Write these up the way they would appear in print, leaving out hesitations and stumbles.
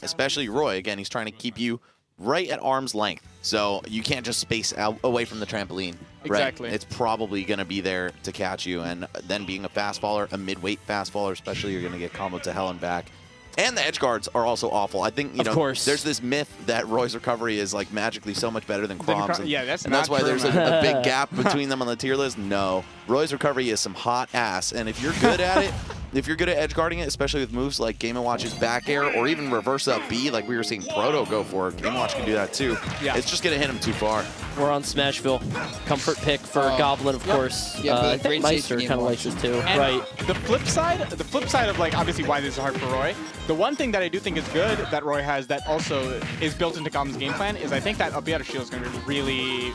especially Roy. Again, he's trying to keep you right at arm's length. So you can't just space out away from the trampoline. Exactly. Right? It's probably going to be there to catch you. And then being a fast faller, a mid-weight fast faller especially, you're going to get comboed to hell and back. And the edge guards are also awful. I think, you know, there's this myth that Roy's recovery is like magically so much better than Crom's. Yeah, that's and that's not why true, there's a big gap between them on the tier list. No. Roy's recovery is some hot ass. And if you're good at it, if you're good at edge guarding it, especially with moves like Game & Watch's back air or even reverse up B, like we were seeing Proto go for, Game & Watch can do that too. Yeah. It's just going to hit him too far. We're on Smashville. Comfort pick for Goblin, of course. Yeah, I think Maister kind of likes this too. And right. The flip side of like obviously why this is hard for Roy, the one thing that I do think is good that Roy has that also is built into Goblin's game plan is I think that up out of shield is going to be really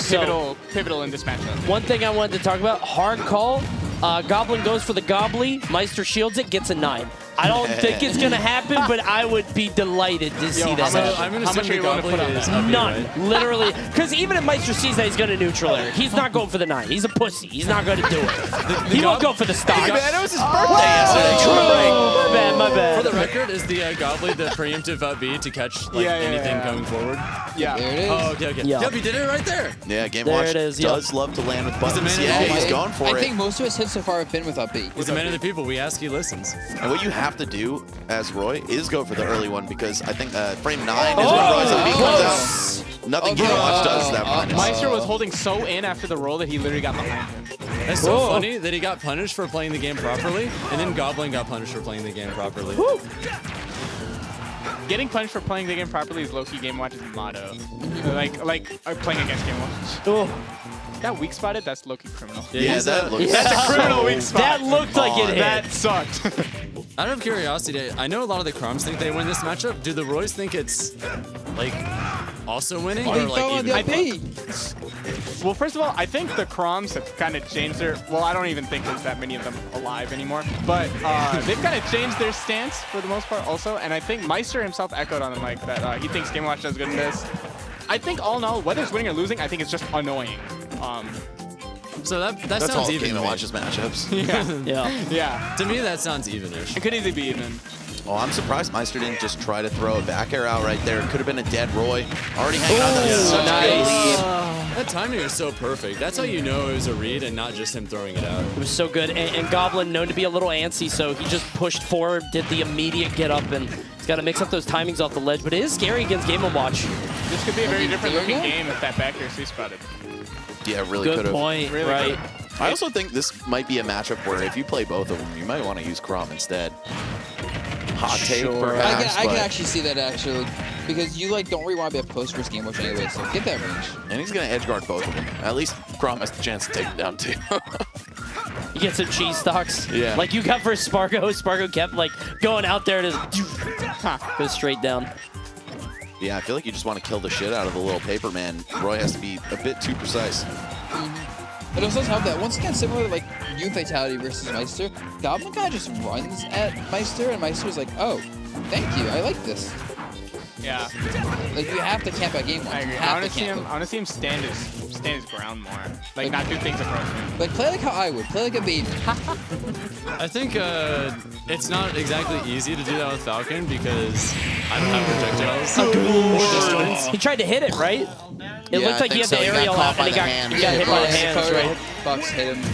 pivotal in this matchup. One thing I wanted to talk about, hard call. Goblin goes for the Gobbly. Maister shields it, gets a 9. I don't think it's going to happen, but I would be delighted to see that happen. I'm going to assume the Goblin is up None. right? Literally. Because even if Maister sees that, he's going to neutral air. He's not going for the 9. He's a pussy. He's not going to do it. He won't go for the stock. Hey man, it was his birthday yesterday. My bad, my bad. For the record, is the Goblin the preemptive up B to catch like anything going forward? Yeah. There it is. Oh, okay. Yeah. Yep, he did it right there. Yeah, Game There Watch it is, does love to land with buttons. man Yeah, of the he's people. going for I it. think most of his hits so far have been with up B. He's a man of the people. We ask, he listens. And what you have to do as Roy is go for the early one because I think frame 9 is when Roy's up B comes out. Nothing Game Watch does that much. Maister was holding so in after the roll that he literally got behind him. It's so funny that he got punished for playing the game properly, and then Goblin got punished for playing the game properly. Getting punished for playing the game properly is low-key Game Watch's motto. Like playing against Game Watch. That weak spotted, that's low-key criminal. Yeah, that looks... That's a criminal weak spot. That looked like it hit. That sucked. Out of curiosity, I know a lot of the Croms think they win this matchup. Do the Roys think it's, like, also winning? Or, like, even? I think, well, first of all, I think the Croms have kind of changed their... Well, I don't even think there's that many of them alive anymore. But they've kind of changed their stance for the most part also. And I think Maister himself echoed on the mic that he thinks Game Watch does good in this. I think all in all, whether it's winning or losing, I think it's just annoying. So that That's sounds all even. Game & Watch's matchups. Yeah. To me, that sounds even-ish. It could easily be even. Well, I'm surprised Maister didn't just try to throw a back air out right there. It could have been a dead Roy. Already hanging on to such a good lead. That timing is so perfect. That's how you know it was a read and not just him throwing it out. It was so good. And Goblin, known to be a little antsy, so he just pushed forward, did the immediate get up, and he's got to mix up those timings off the ledge. But it is scary against Game & Watch. This could be a very different looking game if that back air C-spotted. Yeah, really could Good have. point, Really right? I also think this might be a matchup where if you play both of them, you might want to use Crom instead. Hot take, perhaps. I can actually see that actually, because you like don't really want to be a post versus Game Watch anyway, so get that range. And he's going to edge guard both of them. At least Crom has the chance to take him down too. You get some cheese stocks. Yeah. Like you got for Spargo. Spargo kept like going out there to go straight down. Yeah, I feel like you just want to kill the shit out of the little paper man. Roy has to be a bit too precise. It also does have that, once again, similar to like Youth Fatality versus Maister, Goblin kind of just runs at Maister, and Maister's like, oh, thank you, I like this. Yeah. Like, you have to camp at Game Watch. I agree. You I have want to to see camp him. it. I want to see him stand his ground more. Like not do things across him. Like, play like how I would. Play like a baby. I think it's not exactly easy to do that with Falcon because I don't have projectiles or distance. He tried to hit it, right? It looked like he had the aerial out and he got hit by the hands, right? Bucks hit him.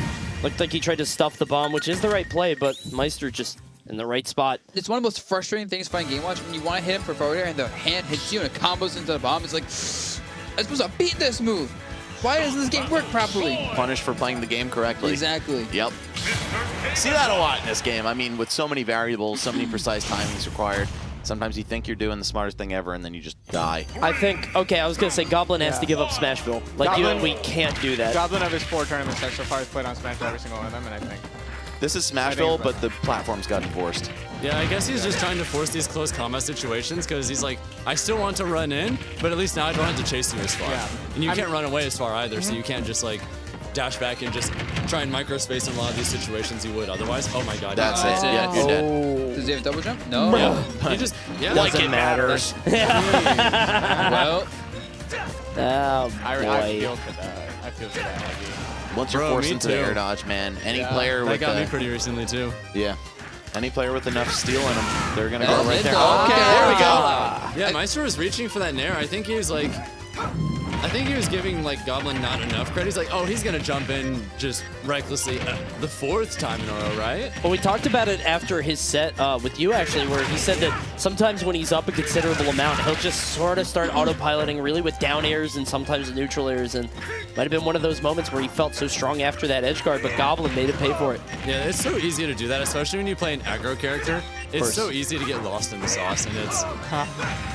Looked like he tried to stuff the bomb, which is the right play, but Maister just in the right spot. It's one of the most frustrating things playing Game Watch when you want to hit him for forward air and the hand hits you and it combos into the bomb. It's like, I'm supposed to beat this move. Why doesn't this game work properly? Punished for playing the game correctly. Exactly. Yep. See that a lot in this game. I mean, with so many variables, so many precise timings required, sometimes you think you're doing the smartest thing ever and then you just die. I think, okay, I was going to say Goblin has to give up Smashville. Like, Goblin, we can't do that. Goblin of his 4 tournaments that so far has played on Smash every single one of them, and I think This is Smashville, but the platforms got enforced. Yeah, I guess he's just trying to force these close combat situations because he's like, I still want to run in, but at least now I don't have to chase you as far. Yeah. And you can't run away as far either, so you can't just like dash back and just try and microspace in a lot of these situations you would otherwise. Oh my god. That's it. Yeah, you're dead. Does he have a double jump? No. Yeah. He just, yeah. Doesn't matter. Well, Oh, I boy. feel for that. I feel for that. Heavy. Once you're Bro, forced me into the too. air dodge, man, any player That with got me pretty recently too. any player with enough steel in them, they're gonna go That's right it, there. though. Okay, Okay, there we go. Yeah, Maister was reaching for that nair. I think he was like, I think he was giving like Goblin not enough credit. He's like, oh, he's gonna jump in just recklessly the 4th time in a row, right? Well, we talked about it after his set with you, actually, where he said that sometimes when he's up a considerable amount, he'll just sort of start autopiloting really with down airs and sometimes neutral airs, and might have been one of those moments where he felt so strong after that edge guard, but Goblin made him pay for it. Yeah, it's so easy to do that, especially when you play an aggro character. It's so easy to get lost in the sauce, and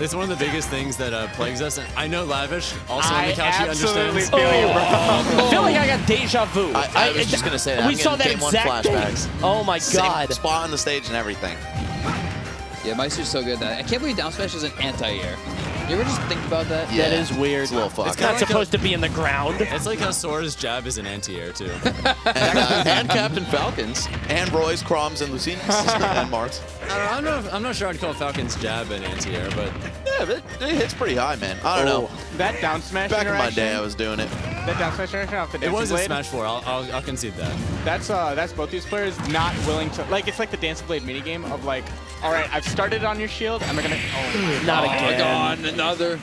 it's one of the biggest things that plagues us. And I know Lavish, also on the couch, he understands. Feel you, bro. I feel like I got deja vu. I was just gonna say that. We saw that exact flashbacks. Oh my god. Same spot on the stage and everything. Yeah, Maister's so good at that. I can't believe down smash is an anti-air. You ever just think about that? Yeah, that is weird. It's a little fucked. It's not supposed to be in the ground. It's like how Sora's jab is an anti-air, too. and Captain Falcons. And Roy's, Croms, and Lucinus. And Marks. I'm not sure I'd call Falcon's jab an anti-air, but... Yeah, it hits pretty high, man. I don't know. That down smash Back in interaction. my day, I was doing it. That down smash interaction off the It was Dancing a Blade. Smash 4. I'll concede that. That's both these players not willing to, like, it's like the Dancing Blade minigame of like, all right, I've started on your shield, am I gonna, Not again. God, another.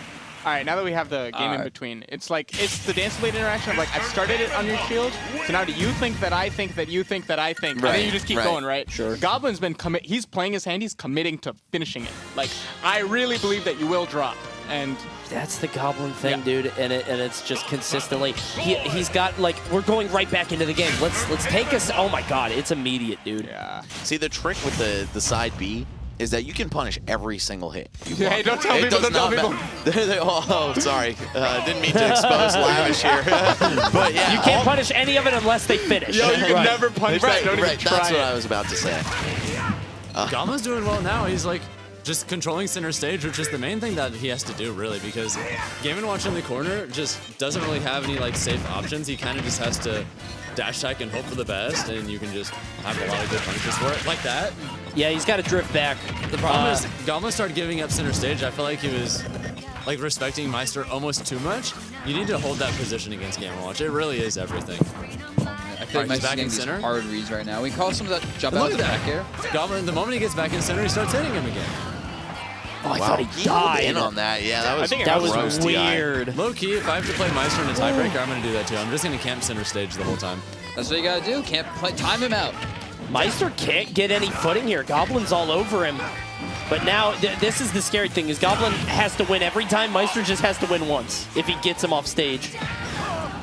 all right, now that we have the game in between, it's like, it's the Dancing Blade interaction of like, I've started it on your shield, so now do you think that I think that you think that I think, and then you just keep going, right? Sure. Goblin's been he's playing his hand, he's committing to finishing it. Like, I really believe that you will drop, and That's the Goblin thing, dude, and it's just consistently. He's got like we're going right back into the game. Let's take us. Oh my God, it's immediate, dude. yeah. See, the trick with the side B is that you can punish every single hit. Hey, don't tell people, don't tell people. Oh, sorry. Didn't mean to expose Lavish here. But yeah. You can't punish any of it unless they finish. Yo, you can never punish that. Don't even try That's what it. I was about to say. Gama's doing well now. He's like just controlling center stage, which is the main thing that he has to do, really, because Game & Watch in the corner just doesn't really have any like safe options. He kind of just has to dash attack and hope for the best, and you can just have a lot of good punishes for it, like that. Yeah, he's got to drift back. The problem is, Goblin started giving up center stage. I feel like he was like respecting Maister almost too much. You need to hold that position against Game & Watch. It really is everything. I feel like Maister's getting these hard reads right now. We call some of that jump out to the back air. Goblin, the moment he gets back in center, he starts hitting him again. Oh, I Wow, thought he held died. in on that. Yeah, that was That was roasty weird. Low key, if I have to play Maister in a tiebreaker, I'm going to do that too. I'm just going to camp center stage the whole time. That's what you gotta do. Can't play. Time him out. Maister can't get any footing here. Goblin's all over him. But now, this is the scary thing, is Goblin has to win every time. Maister just has to win once if he gets him off stage.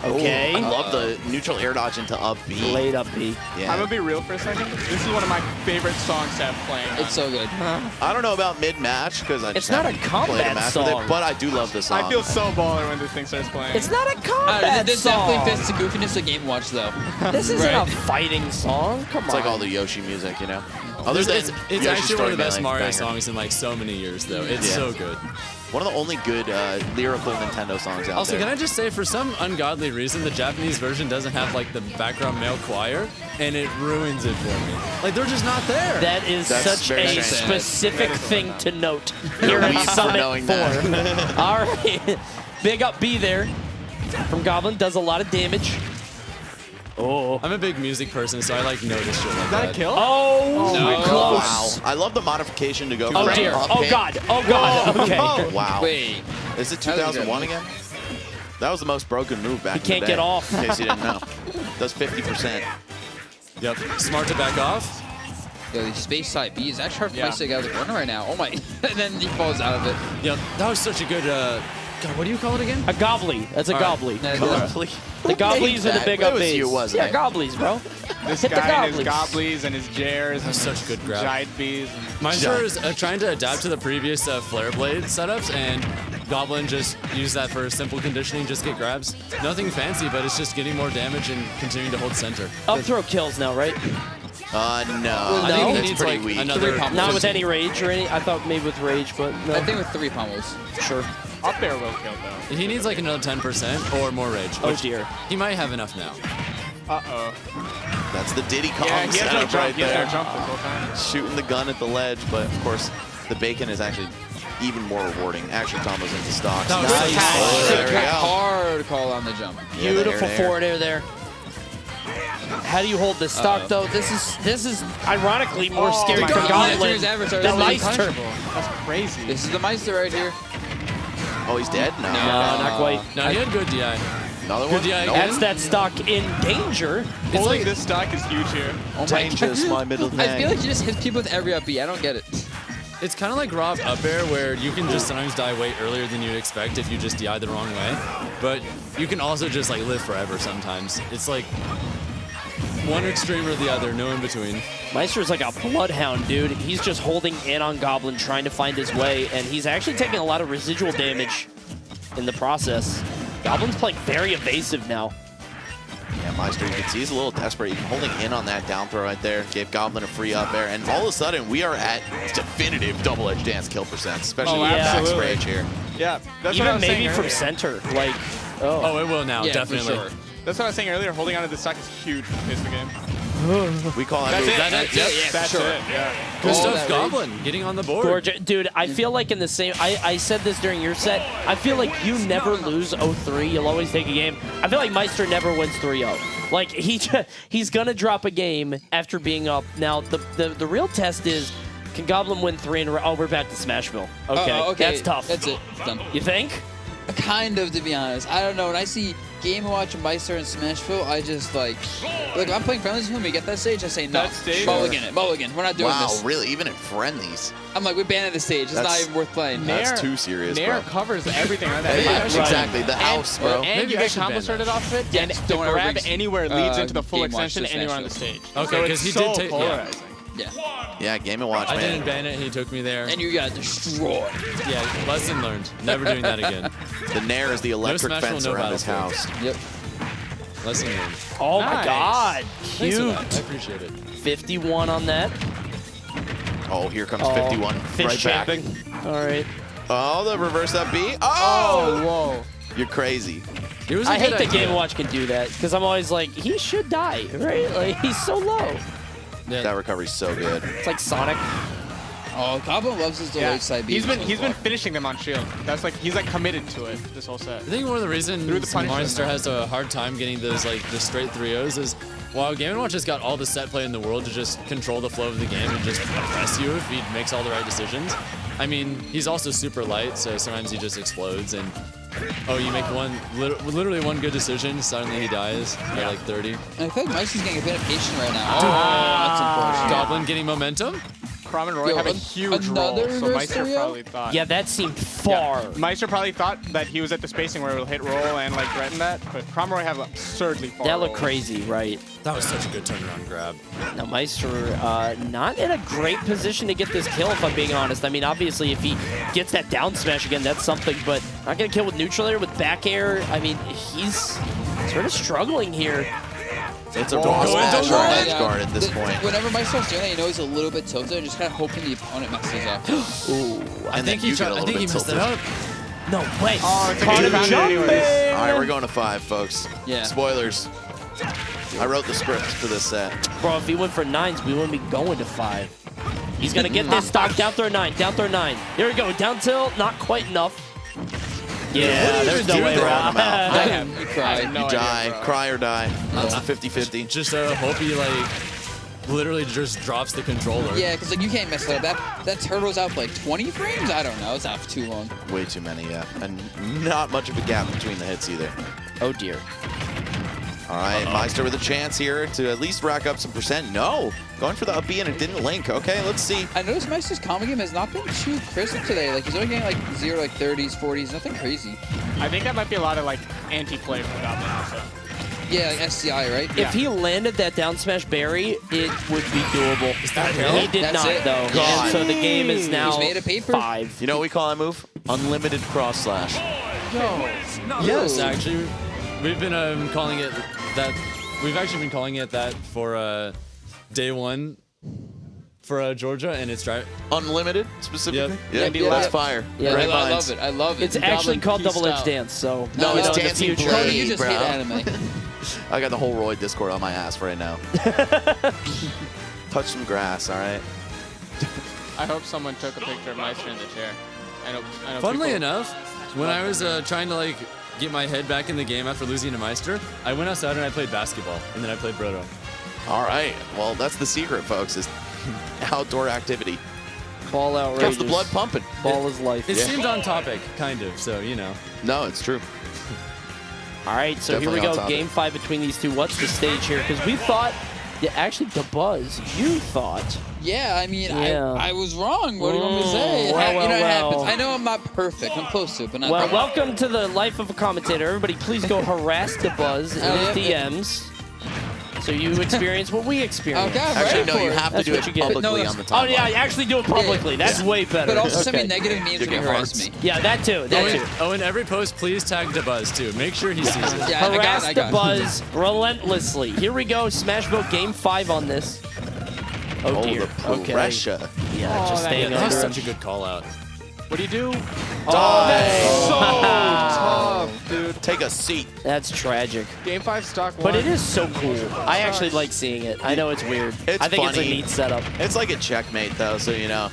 Okay. I love the neutral air dodge into up B. Laid up B. Yeah. I'm gonna be real for a second. This is one of my favorite songs to have playing. It's so good. I don't know about mid-match because I just It's not a haven't played combat match with song. it, but I do love this song. I feel so baller when this thing starts playing. It's not a combat This song. definitely fits the goofiness of Game Watch, though. This isn't Right. a fighting song. Come It's on. like all the Yoshi music, you know? It's Yoshi's actually one of the best Story Mario banger. songs in like so many years, though. It's Yeah. so good. One of the only good lyrical Nintendo songs out Also, there. can I just say, for some ungodly reason, the Japanese version doesn't have like the background male choir, and it ruins it for me. Like, they're just not there. That is That's such very a sad. specific thing to note here You're at weak for Summit 4. knowing that. All right. Big up B there from Goblin. Does a lot of damage. Oh. I'm a big music person, so I like notice shit like Is that a kill? Oh, No. close. Wow. I love the modification to go Oh, from dear. up Oh, hit. God. Oh, God. Okay. Wow. Wait. Is it That was a good 2001 move. again? That was the most broken move back in the can't day, get off. In case you didn't know. Does 50%. Yep. Smart to back off. Yo, the space side B is actually hard for Yeah. Maister to get out of the corner right now. Oh my. And then he falls out of it. Yep. That was such a good. God, what do you call it again? A Gobbly. That's a All right. Gobbly. The Gobblies are the big up It was Bs. you, wasn't Yeah, it? Gobblies, bro. This Hit the guy and his Gobblies. gobblies and his jars and Such a good grab. giant bees. Maister is trying to adapt to the previous Flare Blade setups, and Goblin just used that for simple conditioning, just get grabs. Nothing fancy, but it's just getting more damage and continuing to hold center. Up throw kills now, right? No. I I think think he it's needs, pretty like, weak. another- Pummels. Not with any rage or any. I thought maybe with rage, but no. I think with 3 pummels. Sure. Up there will kill though. He needs like another 10% or more rage. Oh, which dear. He might have enough now. Uh-oh. That's the Diddy Kong Yeah, he has no setup jump. right He has there. no jump this whole time. Shooting the gun at the ledge, but of course, the bacon is actually even more rewarding. Action combos into stocks. That was Nice. catch. Oh, there we go. Hard call on the jump. Yeah, the Beautiful air. forward air there. How do you hold this stock though? This is ironically more scary for God. Goblin Maister's than Maister. That's crazy. This is the Meister right here. Oh, he's dead? No. No, not quite. No, he had good DI. Another Good one? DI No. again. That's that stock in danger. Holding this stock is huge here. Oh my Dangerous, my middle I name. feel like he just hits people with every up B. I don't get it. It's kind of like Rob up air, where you can just sometimes die way earlier than you'd expect if you just DI the wrong way. But you can also just like live forever sometimes. It's like one extreme or the other, no in between. Meister's like a bloodhound, dude. He's just holding in on Goblin, trying to find his way, and he's actually taking a lot of residual damage in the process. Goblin's playing very evasive now. Yeah, Maister, you can see he's a little desperate. Even holding in on that down throw right there gave Goblin a free up air, and all of a sudden we are at definitive double-edged dance kill percents, especially with back absolutely. rage here. Yeah, that's what I Even was maybe saying from earlier. center. Like, Oh, it will now, Yeah, definitely. for sure. That's what I was saying earlier. Holding onto the stock is huge for the pace of the game. We call that That's move. it. That's it. Yeah, That's for sure. it. Yeah. Good All stuff, that Goblin, getting on the board. gorgeous. Dude, I feel like in the same, I said this during your set, I feel like you never lose 0-3, you'll always take a game. I feel like Meister never wins 3-0. Like, he's gonna drop a game after being up. Now, the real test is, can Goblin win 3 in a row? Oh, we're back to Smashville. Okay, okay. that's tough. That's it. It's done. You think? Kind of, to be honest. I don't know. When I see Game & Watch and Meister and Smashville, I just like if I'm playing friendlies with him, we get that stage, I say no. That stage? Mulligan it. Mulligan. We're not doing Wow, this. really? Even in friendlies? I'm like, we banned the stage. It's not That's- even worth playing. Nair- That's too serious, Nair bro. covers everything right there. Yeah, Right. exactly. The house, bro. And Maybe you I get should ban combo that. started off of it, Yes, and don't the ever grab bring, anywhere leads into the full Game Watch extension to anywhere on the Smashville. stage. Okay, So 'cause it's he so did take- yeah. polarizing. Yeah. Yeah, Game & Watch, I man. didn't ban it, he took me there. And you got destroyed. Yeah, lesson learned. Never doing that again. The Nair is the electric Smash fence will, no around his Battlefield. house. Yep. Lesson learned. Oh my Nice. God. Thanks Cute. for that. I appreciate it. 51 on that. Oh, here comes Oh, 51. fish Right back. shaping. All right. Oh, the reverse up B. Oh, Oh! whoa. You're crazy. It was a I hate good that idea. Game & Watch can do that, because I'm always like, he should die, right? Like, he's so low. Yeah. That recovery's so good. It's like Sonic. Oh, Goblin loves his delayed side B. He's been finishing them on shield. That's like he's like committed to it this whole set. I think one of the reasons Through the punishment. Maister has a hard time getting those like the straight 3-0s is while Game & Watch has got all the set play in the world to just control the flow of the game and just oppress you if he makes all the right decisions. I mean, he's also super light, so sometimes he just explodes and oh, you make one literally one good decision, suddenly he dies at like 30. And I feel like Meister's getting a bit impatient right now. Oh, that's unfortunate. Goblin getting momentum. Crom and Roy Yo, have a huge roll, another so reverse Meister 3-0? probably thought. Yeah, that seemed far. Meister probably thought that he was at the spacing where it will hit roll and like threaten that, but Crom and Roy have absurdly far That looked rolls. crazy, right? That was such a good turnaround grab. Now, Meister not in a great position to get this kill, if I'm being honest. I mean, obviously, if he gets that down smash again, that's something, but not going to kill with neutral air, with back air. I mean, he's sort of struggling here. It's a Don't raw go in, smash don't or go an in. edge guard at this point. Whenever Meister's doing that, you know he's a little bit tilted and just kind of hoping the opponent messes up. Ooh. I think then you he get a little he bit messed it tilted. up. No way. Oh, it's a Caught good him round jumping. anyways. All right, we're going to 5, folks. Yeah. Spoilers. I wrote the script for this set. Bro, if he went for 9s, we wouldn't be going to 5. He's going to get this stock. Down throw 9. Down throw 9. Here we go. Down tilt. Not quite enough. Yeah, there's no do way throwing around. him out? I have, You I cried. have no You idea, die, bro. cry or die. That's a 50-50. Just hope he like literally just drops the controller. Yeah, because like you can't mess it up. That turtle's out for like 20 frames? I don't know. It's out for too long. Way too many, yeah. And not much of a gap between the hits either. Oh, dear. All right, Maister with a chance here to at least rack up some percent. No, going for the up B and it didn't link. Okay, let's see. I noticed Meister's combo game has not been too crisp today. Like he's only getting like 0, like 30s, 40s, nothing crazy. I think that might be a lot of like anti-play from Goblin also. Yeah, like SCI, right? If he landed that down smash berry, it would be doable. He did That's not, it. though. God. And so the game is now He's made of paper. 5. You know what we call that move? Unlimited cross slash. Yes, actually, we've been calling it that. We've actually been calling it that for day 1 for Georgia, and it's Unlimited, specifically? Yep. Yeah, Yep. that's fire. Yeah. Great I minds. love it. I love it. It's Goblin actually called peaced Double Edge out. Dance, so No, it's in the dancing future. play. Cody, you just bro. hate anime. I got the whole Roy Discord on my ass right now. Touch some grass, all right? I hope someone took a picture of Meister in the chair. I know Funnily people- enough, when I was trying to like get my head back in the game after losing to Meister, I went outside and I played basketball, and then I played Broto. All right. Well, that's the secret, folks, is outdoor activity. Ball Keeps outrageous. the blood pumping. Ball is life. It seemed on topic, kind of, so, you know. No, it's true. All right, so Definitely here we on go. topic. Game 5 between these two. What's the stage here? Because we thought, yeah, actually, the Buzz, you thought. Yeah, I mean, Yeah. I was wrong. What do you want me to say? It Well, you know, it well. happens. I know I'm not perfect. I'm close to it, but not Well, perfect. welcome to the life of a commentator. Everybody, please go harass the Buzz in his yeah. DMs. So you experience what we experience. Okay, I'm Actually, ready no, for you it. have to That's do what it you get. publicly No, on the Oh, timeline. yeah, actually do it publicly. That's way better. But also send me Okay. negative memes You're when you getting harass hearts. me. Yeah, that too. That too. Oh, in every post, please tag DeBuzz, too. Make sure he sees it. Yeah, Harass I the got it. Buzz relentlessly. Here we go. Smashville Game 5 on this. Oh, Oh, dear. the Okay. pressure. Yeah, just that- staying That was under such a him. good call out. What do you do? Oh, That's so tough, dude. Take a seat. That's tragic. Game 5 stock 1. But it is so cool. I actually like seeing it. I know it's weird. It's I think it's a funny. neat setup. It's like a checkmate, though, so, you know,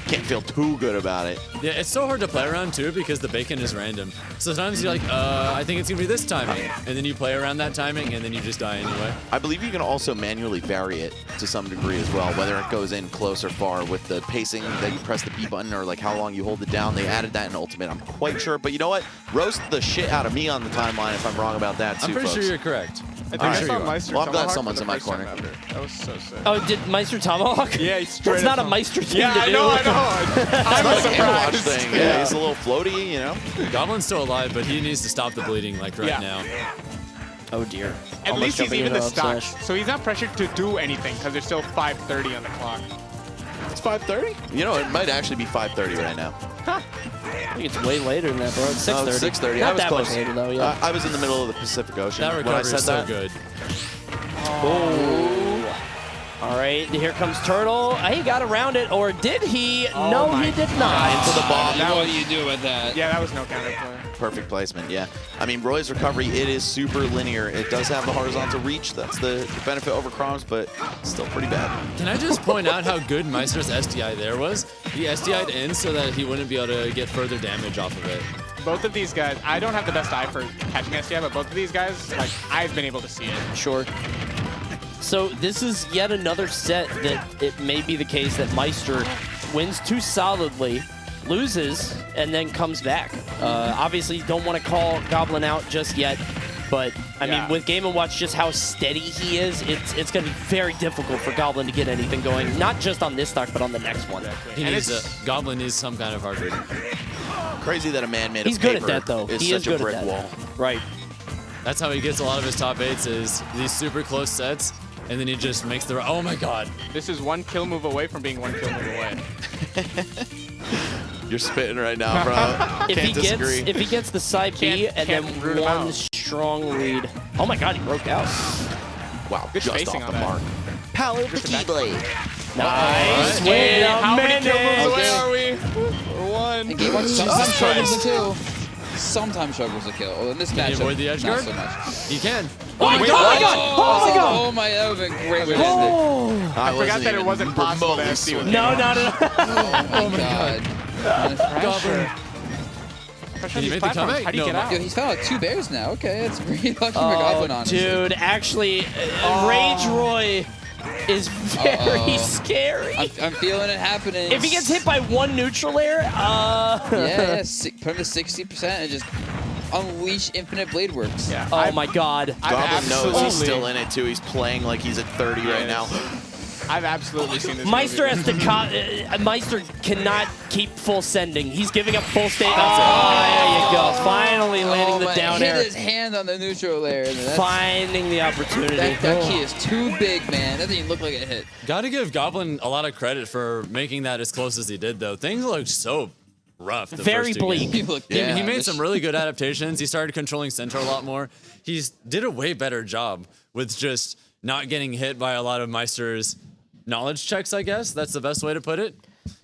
can't feel too good about it. Yeah, it's so hard to play around, too, because the bacon is random. So sometimes you're like, I think it's going to be this timing. And then you play around that timing, and then you just die anyway. I believe you can also manually vary it to some degree as well, whether it goes in close or far with the pacing that you press the B button or like how long you hold it down. They added that in Ultimate. I'm quite sure. But you know what? Roast the shit out of me on the timeline if I'm wrong about that, too, I'm pretty folks. sure you're correct. I think All I right. saw Sure you are. Meister Well, I'm glad Tomahawk someone's for in the my first time corner. ever. That was so sick. Oh, did Meister Tomahawk? Yeah, he's straight It's not a up Meister thing Yeah, to I do. know. I'm It's not like an Overwatch surprised. thing. Yeah, he's a little floaty, you know? Goblin's still alive, but he needs to stop the bleeding, like, right Yeah. now. Oh, dear. At Almost least he's jumping even into the stock, upslash. so he's not pressured to do anything because there's still 5:30 on the clock. It's 5:30? You know, it might actually be 5:30 right now. I think it's way later than that, bro. It's 6:30. No, it's 6:30. Not I was that close. much later, though, yeah. I was in the middle of the Pacific Ocean That when I recovery said is so that. good. Oh. All right, here comes Turtle. He got around it, or did he? Oh No, my he did not. Into the bomb. What do you do with that? Yeah, that was no counterplay. Perfect placement, yeah. I mean, Roy's recovery, it is super linear. It does have the horizontal reach. That's the benefit over Chrome's, but still pretty bad. Can I just point out how good Meister's SDI there was? He SDI'd in so that he wouldn't be able to get further damage off of it. Both of these guys, I don't have the best eye for catching SDI, but both of these guys, like, I've been able to see it. Sure. So this is yet another set that it may be the case that Meister wins too solidly, loses, and then comes back. Obviously, you don't want to call Goblin out just yet, but I mean, with Game & Watch, just how steady he is, it's going to be very difficult for Goblin to get anything going, not just on this stock, but on the next one. He And needs it's- Goblin needs some kind of hard read. Crazy that a man made He's of good paper at that, though. is He is such a good brick at that. wall. Right. That's how he gets a lot of his top 8s is these super close sets, and then he just makes the... Oh my god. This is one kill move away from being one kill move away. You're spitting right now, bro. Can't disagree. If he gets the side B Can't- and can't then root him one out. strong read. Oh my god, he broke out. Wow, Good just spacing off on the that. mark. Power of the Just a back- Keyblade. Nice. Hey, Wait a how many kill moves minute. away are we? We're one. And Game Watch sometimes struggles to kill. Sometimes struggles to kill. Well, in this Can he matchup, avoid the edge not guard? so much. He can. Oh my god! Oh my god! Oh my god! Oh my, that would have been great way to end it. Oh. I forgot that it wasn't possible to FC with No, no, no. Oh my god. Goblin. Can he make the comeback? How do you No. get out? Yo, he's found out 2 bears now. Okay, that's really lucky for Goblin, honestly. Dude, actually, Rage Roy is very scary. I'm feeling it happening. If he gets hit by one neutral air, yeah, put him to 60% and just unleash infinite blade works. Yeah. Oh my god. Goblin knows he's absolutely- still in it, too. He's playing like he's at 30 right now. I've absolutely seen this. Meister movie. has to Meister cannot keep full sending. He's giving up full state. There you go. Finally landing the my, down hit air. his hand on the neutral layer. And that's, Finding the opportunity. that key is too big, man. That didn't even look like it hit. Gotta give Goblin a lot of credit for making that as close as he did, though. Things looked so rough. The Very first two bleak. games. People look He made some really good adaptations. He started controlling center a lot more. He's did a way better job with just not getting hit by a lot of Meister's knowledge checks, I guess. That's the best way to put it.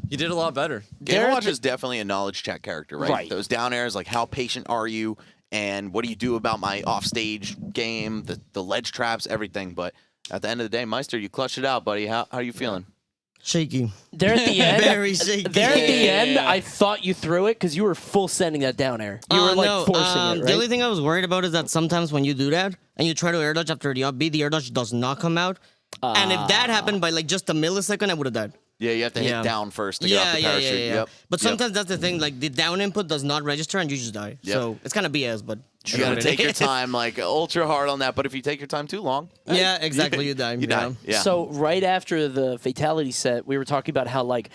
He did a lot better. Game & Watch is definitely a knowledge check character, right? Right. Those down airs, like how patient are you, and what do you do about my offstage game, the ledge traps, everything. But at the end of the day, Meister, you clutched it out, buddy. How are you feeling? Shaky. There at the end, Very shaky. there at the end, Yeah. I thought you threw it because you were full sending that down air. You were like no, forcing it, right? The only thing I was worried about is that sometimes when you do that and you try to air dodge after the up B, the air dodge does not come out. And if that happened by like just a millisecond, I would have died. Yeah, you have to hit down first to get off the parachute. Yep. But sometimes that's the thing, like the down input does not register and you just die. Yep. So it's kind of BS, but you gotta take your time, like ultra hard on that. But if you take your time too long, yeah, exactly, you die. You die. Yeah. So right after the fatality set, we were talking about how like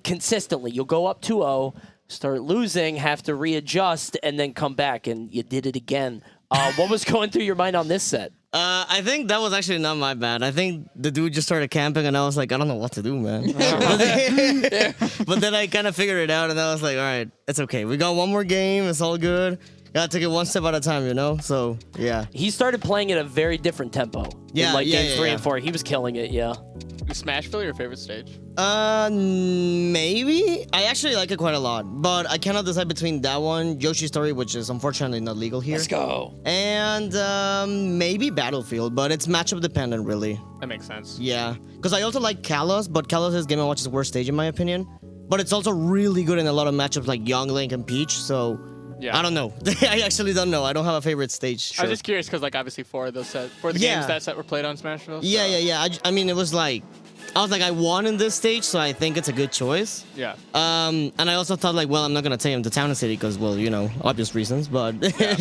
consistently you'll go up 2-0, start losing, have to readjust, and then come back, and you did it again. What was going through your mind on this set? I think that was actually not my bad. I think the dude just started camping, and I was like, I don't know what to do, man. But then I kind of figured it out, and I was like, all right, it's okay. We got one more game. It's all good. Gotta take it one step at a time, you know? So, yeah. He started playing at a very different tempo. Yeah, in like games 3 and 4. He was killing it, yeah. Is Smashville your favorite stage? Maybe. I actually like it quite a lot, but I cannot decide between that one, Yoshi's Story, which is unfortunately not legal here. Let's go. And maybe Battlefield, but it's matchup dependent, really. That makes sense. Yeah, because I also like Kalos, but Kalos' Game & Watch's worst stage in my opinion. But it's also really good in a lot of matchups like Young Link and Peach, so yeah. I don't know. I actually don't know. I don't have a favorite stage. I was just curious because like obviously 4 of those games that set were played on Smashville. So. Yeah. I mean, it was like, I was like, I won in this stage, so I think it's a good choice. Yeah. And I also thought like, well, I'm not gonna take him to Town and City because, well, you know, obvious reasons. But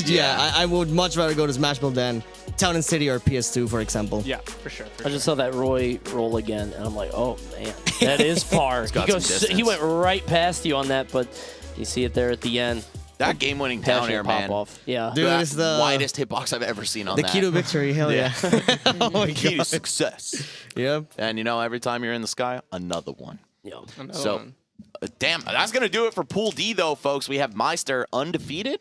yeah, I would much rather go to Smashville than Town and City or PS2, for example. Yeah, for sure. I just saw that Roy roll again, and I'm like, oh man, that is far. He went right past you on that, but you see it there at the end. That game-winning down air, man. Off. Yeah. Dude, it's the widest hitbox I've ever seen on that. The key to victory, hell yeah. Oh my God. Key to success. Yep. And you know, every time you're in the sky, another one. Yeah. Damn, that's going to do it for Pool D, though, folks. We have Maister undefeated.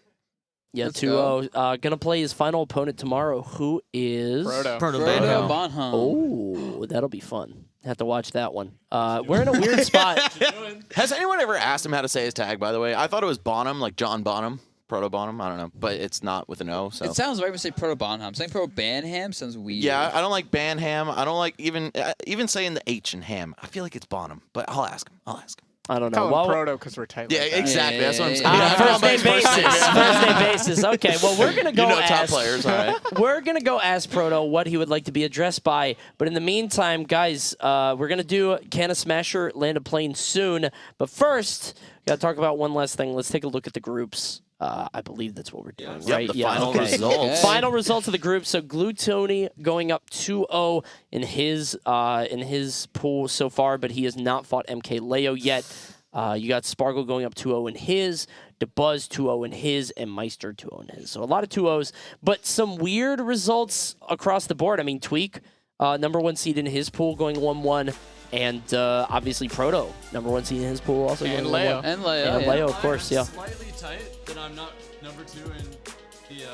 Yeah, 2-0. Gonna play his final opponent tomorrow, who is... Proto Bonham. Oh, that'll be fun. Have to watch that one. We're in a weird spot. Has anyone ever asked him how to say his tag, by the way? I thought it was Bonham, like John Bonham. Proto Bonham, I don't know. But it's not with an O, so... It sounds right when you say Proto Bonham. Saying Proto Banham sounds weird. Yeah, I don't like Banham. I don't like even saying the H in ham. I feel like it's Bonham, but I'll ask him. I don't know. Call him Proto because we're tight. Yeah, like exactly. That's what I'm saying. First name basis. First name basis. Okay, well, we're going to go top players, all right. We're going to go ask Proto what he would like to be addressed by. But in the meantime, guys, we're going to do Can a Smasher Land a Plane soon. But first, we got to talk about one last thing. Let's take a look at the groups. I believe that's what we're doing, right? The final results. Okay. Final results of the group. So Glue Tony going up 2-0 in his pool so far, but he has not fought MK Leo yet. You got Sparkle going up 2-0 in his, DeBuzz 2-0 in his, and Maister 2-0 in his. So a lot of 2-0s, but some weird results across the board. I mean, Tweak, #1 seed in his pool, going 1-1. And obviously Proto, #1 seed in his pool, also and going Leo. 1-1. And Leo. And Leo, of course, yeah. Slightly tight that I'm not #2 in the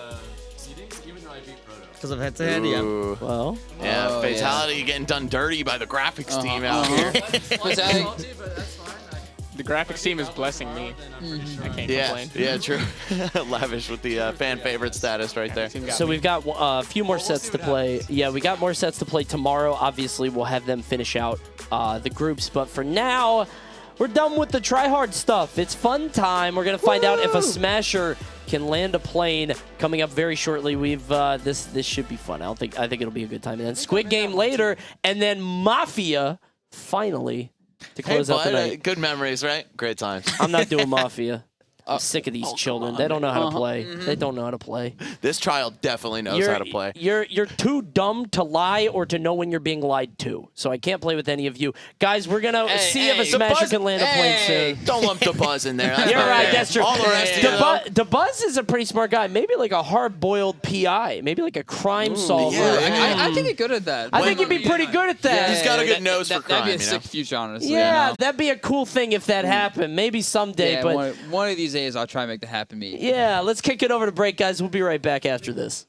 seedings, even though I beat Proto. Because of head-to-head, yeah. Well. Yeah, Fatality getting done dirty by the graphics team out here. Salty, but that's fine. The graphics team is blessing me. I can't complain. Yeah, true. Lavish with the fan favorite status right there. So we've got a few more sets to play. Yeah, we got more sets to play tomorrow. Obviously, we'll have them finish out the groups. But for now, we're done with the try-hard stuff. It's fun time. We're going to find out if a Smasher can land a plane coming up very shortly. We've this should be fun. I think it'll be a good time. And then Squid Game later, and then Mafia finally. To close out the night. Good memories, right? Great times. I'm not doing Mafia. I'm sick of these children. They don't know how to play. They don't know how to play. This child definitely knows how to play. You're too dumb to lie or to know when you're being lied to. So I can't play with any of you. Guys, we're going to see if a Smasher can land a plane soon. Don't lump DeBuzz in there. You're right. That's true. All the rest of you. DeBuzz is a pretty smart guy. Maybe like a hard-boiled PI. Maybe like a crime solver. Yeah, I think he'd be good at that. I think he'd be pretty good at that. He's got a good nose for crime. That'd be a sick future, honestly. Yeah, that'd be a cool thing if that happened. Maybe someday. Yeah, but one of these days, I'll try and make that happen. Yeah, let's kick it over to break, guys. We'll be right back after this.